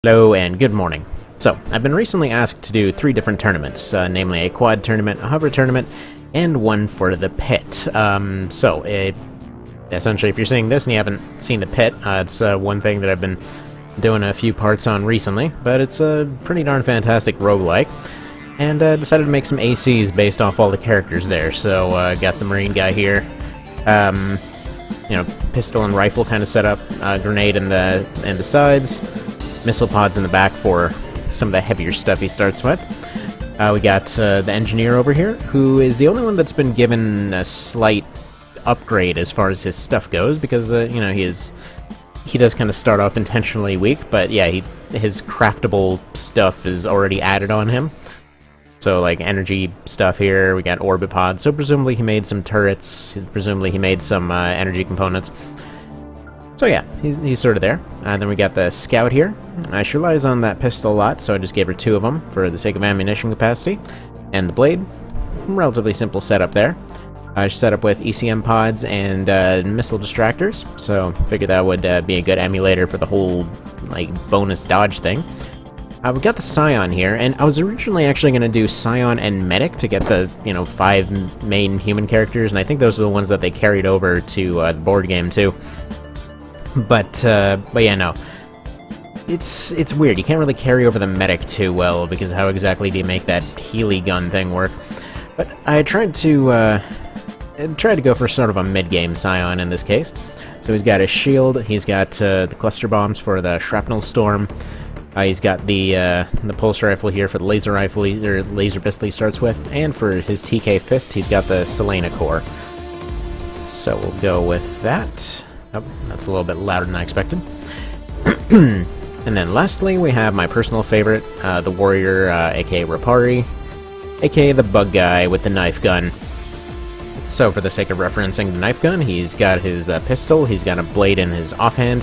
Hello and good morning. So, I've been recently asked to do 3 different tournaments, namely a quad tournament, a hover tournament, and one for the pit. Essentially, if you're seeing this and you haven't seen the pit, it's one thing that I've been doing a few parts on recently, but it's a pretty darn fantastic roguelike, and decided to make some ACs based off all the characters there. So, got the Marine guy here, pistol and rifle kind of setup, grenade in the sides, missile pods in the back for some of the heavier stuff he starts with. We got the engineer over here, who is the only one that's been given a slight upgrade as far as his stuff goes, because he does kind of start off intentionally weak, but yeah, his craftable stuff is already added on him. So like energy stuff here, we got orbit pods, so presumably he made some turrets, presumably he made some energy components. So yeah, he's sort of there. Then we got the scout here. She relies on that pistol a lot, so I just gave her 2 of them for the sake of ammunition capacity. And the blade, relatively simple setup there. She's set up with ECM pods and missile distractors, so figured that would be a good emulator for the whole bonus dodge thing. We got the Scion here, and I was originally actually going to do Scion and Medic to get the 5 main human characters, and I think those are the ones that they carried over to the board game too. But yeah, no. It's weird. You can't really carry over the medic too well, because how exactly do you make that Healy gun thing work? But I tried to go for sort of a mid-game Scion in this case. So he's got his shield, he's got the cluster bombs for the shrapnel storm, he's got the pulse rifle here for the laser rifle, or laser pistol he starts with, and for his TK fist, he's got the Selena core. So we'll go with that. Oh, that's a little bit louder than I expected. And then lastly, we have my personal favorite, the warrior, aka Rapari, aka the bug guy with the knife gun. So for the sake of referencing the knife gun, he's got his pistol, he's got a blade in his offhand,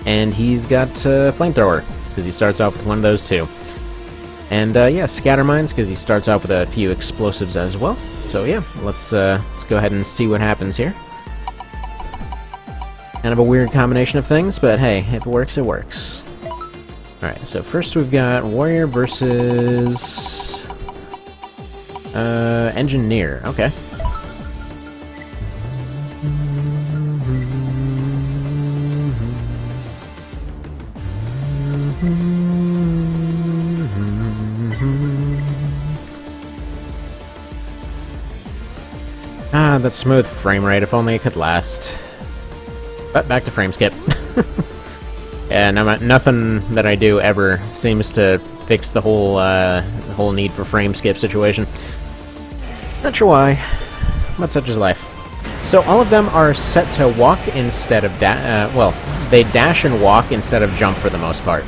and he's got flamethrower, because he starts off with one of those too. And yeah, scatter mines, because he starts off with a few explosives as well. So yeah, let's go ahead and see what happens here. Kind of a weird combination of things, but hey, if it works, it works. Alright, so first we've got Warrior versus Engineer. Okay. Ah, that smooth frame rate, if only it could last. But back to frame skip. Yeah, nothing that I do ever seems to fix the whole need for frame skip situation. Not sure why, but such is life. So all of them are set to walk instead of they dash and walk instead of jump for the most part.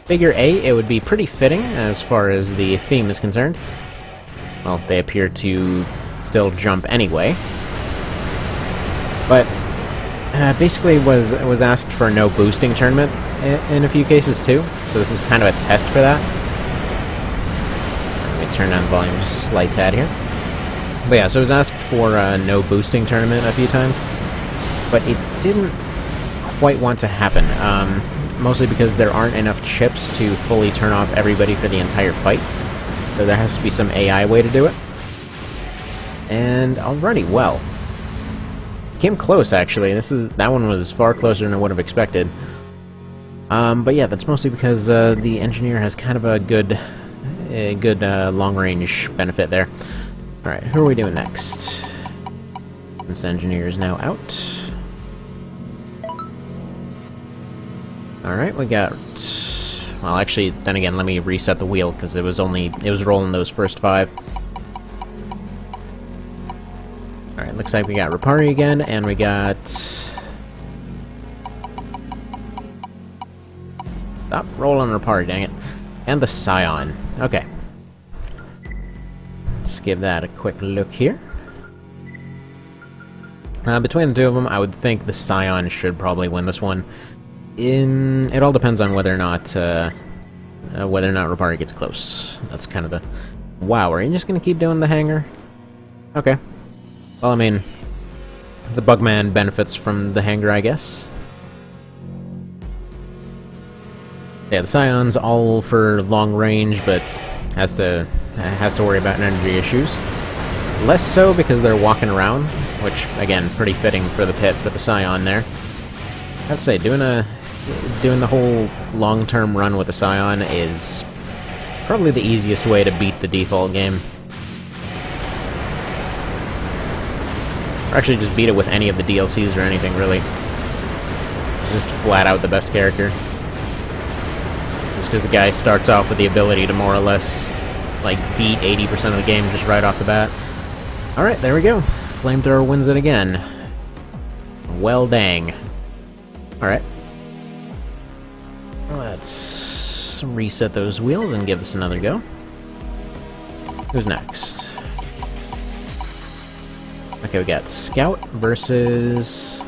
Figure A, it would be pretty fitting as far as the theme is concerned. Well, they appear to still jump anyway. But basically was asked for no boosting tournament in a few cases too, so this is kind of a test for that. Let me turn down the volume just a slight tad here. But yeah, so it was asked for no boosting tournament a few times, but it didn't quite want to happen, mostly because there aren't enough chips to fully turn off everybody for the entire fight, so there has to be some AI way to do it. And alrighty, well. Came close, actually. That one was far closer than I would have expected. But yeah, that's mostly because the engineer has kind of a good long-range benefit there. Alright, who are we doing next? This engineer is now out. Alright, we got... Well, actually, then again, let me reset the wheel, because it was rolling those first 5. Alright, looks like we got Rapari again, and we got... Stop rolling Rapari, dang it. And the Scion. Okay. Let's give that a quick look here. Between the 2 of them, I would think the Scion should probably win this one. It all depends on whether or not Rapari gets close. That's kind of the... Wow, are you just gonna keep doing the hanger? Okay. Well, I mean, the Bugman benefits from the hanger, I guess. Yeah, the Scion's all for long range, but has to worry about energy issues. Less so because they're walking around, which, again, pretty fitting for the pit for the Scion there. I'd say doing the whole long-term run with the Scion is probably the easiest way to beat the default game. Or actually just beat it with any of the DLCs or anything, really. Just flat out the best character. Just because the guy starts off with the ability to more or less, like, beat 80% of the game just right off the bat. Alright, there we go. Flamethrower wins it again. Well dang. Alright. Let's reset those wheels and give this another go. Who's next? Okay, we got Scout versus...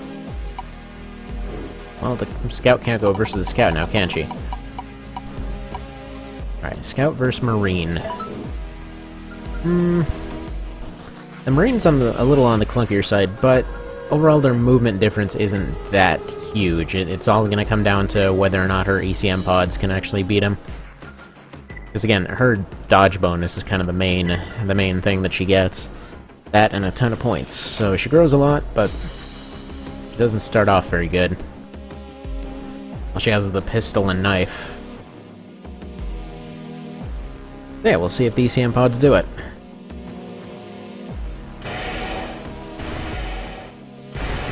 Well, the Scout can't go versus the Scout now, can she? Alright, Scout versus Marine. The Marine's a little on the clunkier side, but overall their movement difference isn't that huge. It's all going to come down to whether or not her ECM pods can actually beat him. Because again, her dodge bonus is kind of the main thing that she gets. That and a ton of points. So she grows a lot, but she doesn't start off very good. Well, she has the pistol and knife. Yeah, we'll see if the ECM pods do it.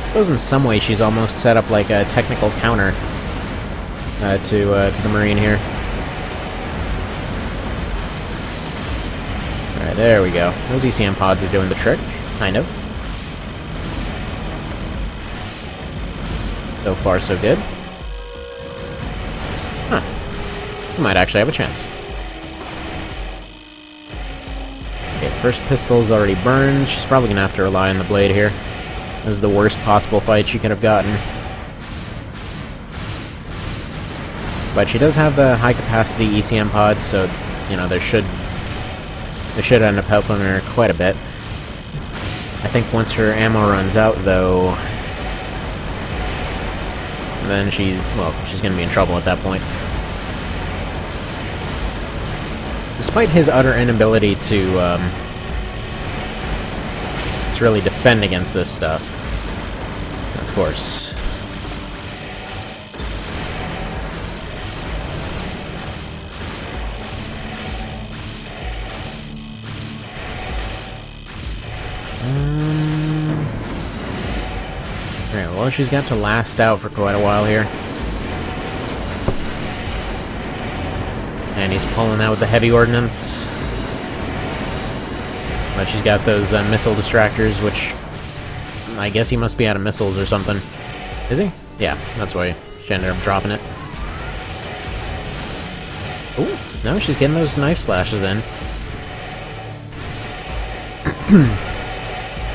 I suppose in some way she's almost set up like a technical counter to the Marine here. Alright, there we go. Those ECM pods are doing the trick, kind of. So far, so good. Huh. We might actually have a chance. Okay, first pistol's already burned. She's probably gonna have to rely on the blade here. This is the worst possible fight she could have gotten. But she does have the high-capacity ECM pods, so, you know, they should end up helping her quite a bit. I think once her ammo runs out, though, then she's gonna be in trouble at that point. Despite his utter inability to really defend against this stuff. Of course. Alright, well, she's got to last out for quite a while here. And he's pulling out with the heavy ordnance. But she's got those missile distractors, which I guess he must be out of missiles or something. Is he? Yeah, that's why she ended up dropping it. Ooh, no, she's getting those knife slashes in.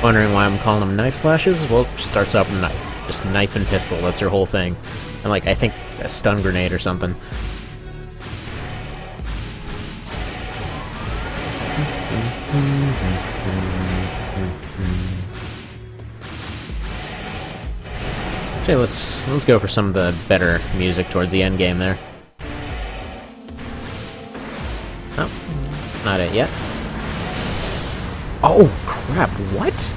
Wondering why I'm calling them knife slashes? Well, she starts off with knife. Just knife and pistol, that's her whole thing. And like, I think a stun grenade or something. Okay, let's go for some of the better music towards the end game there. Oh, not it yet. Oh crap! What?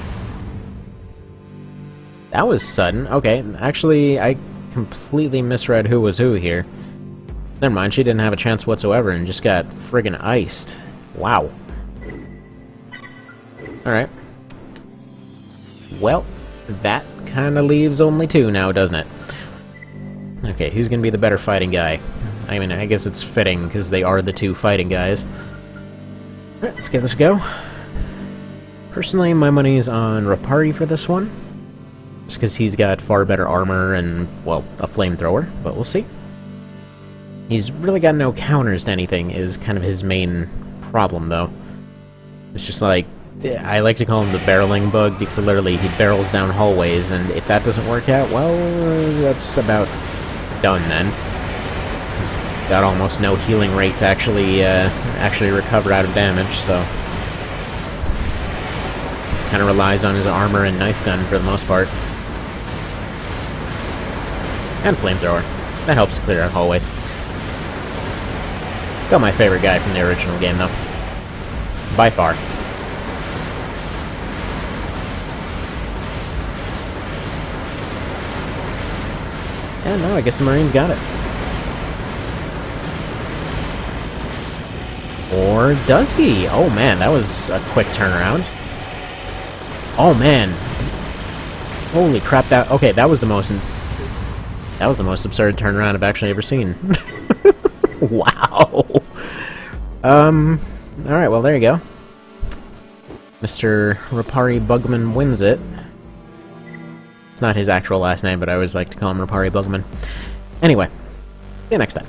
That was sudden. Okay, actually, I completely misread who was who here. Never mind, she didn't have a chance whatsoever and just got friggin' iced. Wow. Alright. Well, that kinda leaves only two now, doesn't it? Okay, who's gonna be the better fighting guy? I mean, I guess it's fitting, because they are the two fighting guys. Alright, let's give this a go. Personally, my money's on Rapari for this one. Just because he's got far better armor and, well, a flamethrower, but we'll see. He's really got no counters to anything, is kind of his main problem, though. It's just like, I like to call him the barreling bug, because literally he barrels down hallways, and if that doesn't work out, well, that's about done then. He's got almost no healing rate to actually recover out of damage, so just kind of relies on his armor and knife gun for the most part. And flamethrower. That helps clear out hallways. Still my favorite guy from the original game, though. By far. And no, I guess the Marines got it. Or does he? Oh man, that was a quick turnaround. Oh man. Holy crap, that... Okay, that was the most absurd turnaround I've actually ever seen. Wow. Alright, well, there you go. Mr. Rapari Bugman wins it. It's not his actual last name, but I always like to call him Rapari Bugman. Anyway, see you next time.